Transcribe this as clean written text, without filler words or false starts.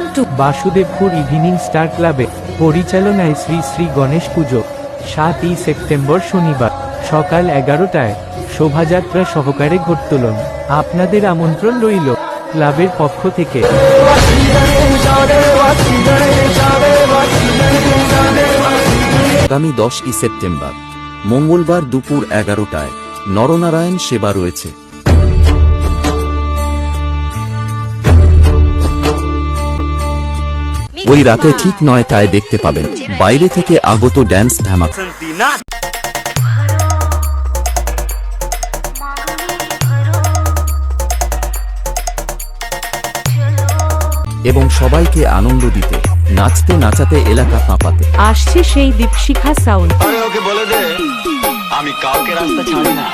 Welcome to Basudebpur evening star ক্লাবে পরিচালনায় শ্রী শ্রী গণেশ পুজো 7ই September শনিবার সকাল 11টায় শোভাযাত্রা সহকারে ঘটতুলন। আপনাদের আমন্ত্রণ রইল ক্লাবের পক্ষ থেকে। আগামী 10ই সেপ্টেম্বর মঙ্গলবার দুপুর 11টায় নরনারায়ণ সেবা রয়েছে। ওই রাতে ঠিক 9টায় দেখতে পাবেন বাইরে থেকে আগত ড্যান্স ধামাকা এবং সবাইকে আনন্দ দিতে নাচতে নাচাতে এলাকা কাঁপাতে আসছে সেই দীপশিখা সাউন্ড। আরে ওকে বলে দে আমি কাউকে রাস্তা ছাড়ি না।